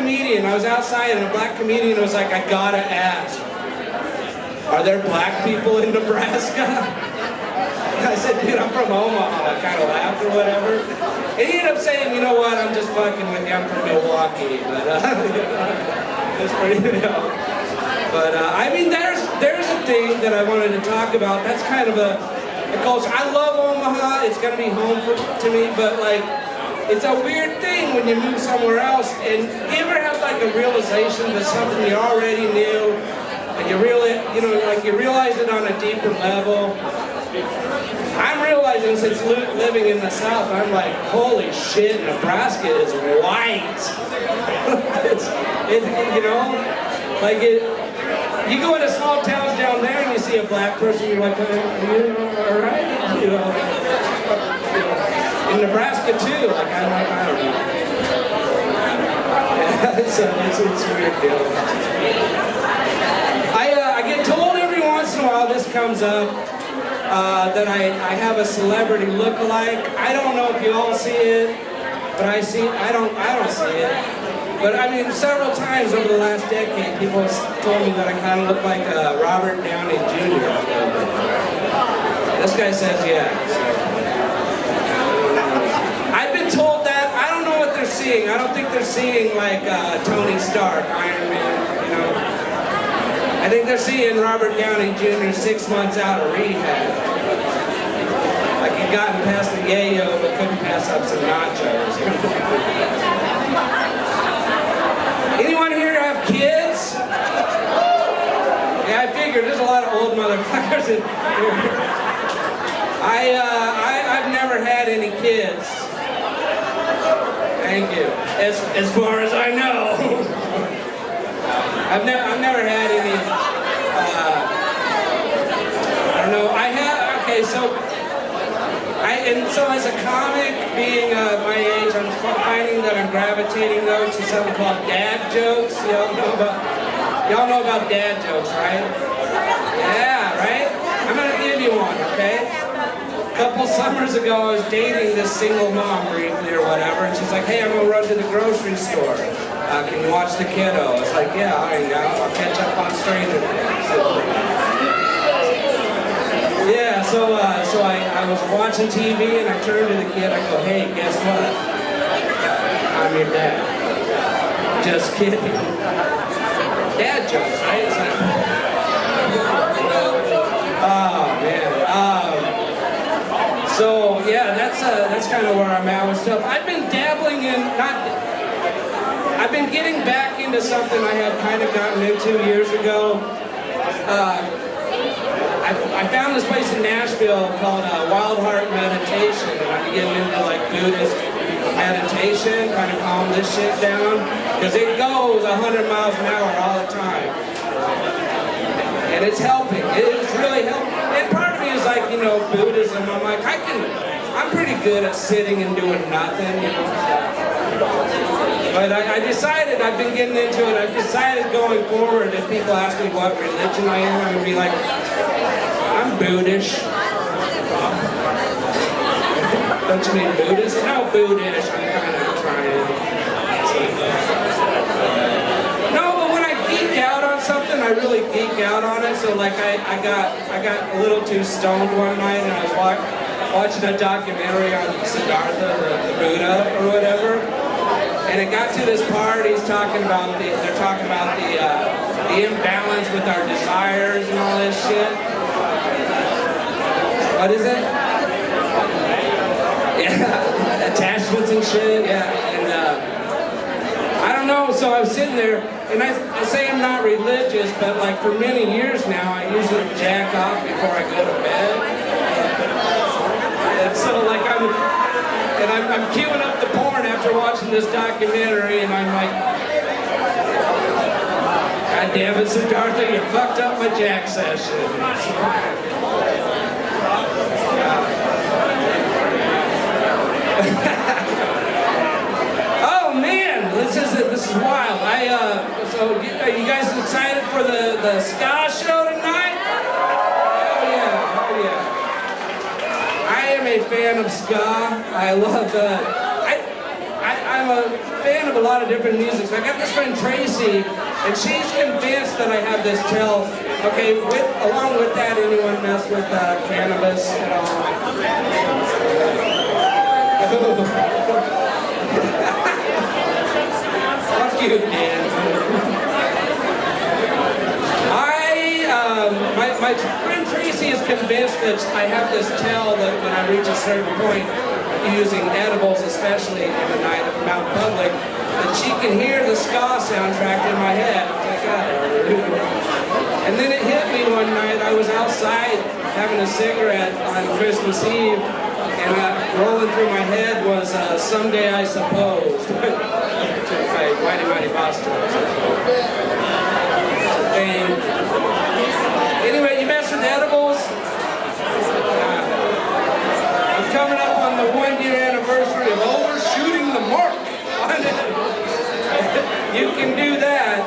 comedian. I was outside and a black comedian was like, I gotta ask, are there black people in Nebraska? I said, dude, I'm from Omaha. I kind of laughed or whatever. And he ended up saying, you know what, I'm just fucking with you. I'm from Milwaukee. But that's pretty, But I mean, there's a thing that I wanted to talk about. That's kind of a culture. I love Omaha. It's gonna be home to me, but like, it's a weird thing when you move somewhere else. And you ever have like a realization that something you already knew, and you really, like you realize it on a deeper level. I'm realizing since living in the South, I'm like, holy shit, Nebraska is white. You go into small towns down there and you see a black person, you're like, all right, in Nebraska too, like I don't know. Yeah, it's a weird deal. I get told every once in a while, this comes up, that I have a celebrity look-alike. I don't know if you all see it, but I don't see it. But I mean, several times over the last decade, people have told me that I kind of look like Robert Downey Jr. This guy says yeah. So, I've been told that. I don't know what they're seeing. I don't think they're seeing like Tony Stark, Iron Man, I think they're seeing Robert Downey Jr. 6 months out of rehab. Like he'd gotten past the yayo, but couldn't pass up some nachos. Anyone here have kids? Yeah, I figured there's a lot of old motherfuckers in here. I've never had any kids. Thank you. As far as I know. I've never had any, I don't know, so as a comic, being my age, I'm finding that I'm gravitating though to something called dad jokes. Y'all know about dad jokes, right? Yeah, right? I'm gonna give you one, okay? A couple summers ago, I was dating this single mom briefly or whatever, and she's like, hey, I'm gonna run to the grocery store. Can you watch the kiddo? It's like, yeah, all right, I'll catch up on Stranger Things. Yeah, so I was watching TV and I turned to the kid, I go, hey, guess what? I'm your dad. Just kidding. Dad jokes, right? It's like, oh, man. So, yeah, that's kind of where I'm at with stuff. I've been dabbling in, I've been getting back into something I had kind of gotten into years ago. I found this place in Nashville called Wild Heart Meditation, and I'm getting into like Buddhist meditation, trying to calm this shit down, because it goes 100 miles an hour all the time. And it's helping. It's really helping. And part of me is like, Buddhism, I'm like, I'm pretty good at sitting and doing nothing, But I decided, I've been getting into it, I've decided going forward, if people ask me what religion I am, I'm going to be like, I'm Buddhist. Don't you mean Buddhist? No, Buddhist, I'm kind of trying. No, but when I geek out on something, I really geek out on it, so like I got a little too stoned one night, and I was watching a documentary on Siddhartha, the Buddha, or whatever. And it got to this part, they're talking about the imbalance with our desires and all this shit. What is it? Yeah, attachments and shit, yeah. And I don't know, so I was sitting there, and I say I'm not religious, but like for many years now, I usually jack off before I go to bed. And so like I'm queuing up the porn after watching this documentary, and I'm like, God damn it, Siddhartha, you fucked up my jack session. Oh man, this is wild. So are you guys excited for the ska show tonight? Hell yeah. I am a fan of ska. I love I'm a fan of a lot of different music. So I got this friend Tracy, and she's convinced that I have this tell. Okay, along with that, anyone mess with cannabis at all? Fuck you, Dan. My friend Tracy is convinced that I have this tell that when I reach a certain point, using edibles especially in the night if I'm out in public, that she can hear the ska soundtrack in my head. Like, and then it hit me one night. I was outside having a cigarette on Christmas Eve, and rolling through my head was Someday I Suppose. By Mighty Mighty Boston. Anyway, you mess with edibles? I'm coming up on the 1-year anniversary of overshooting the mark on it. You can do that.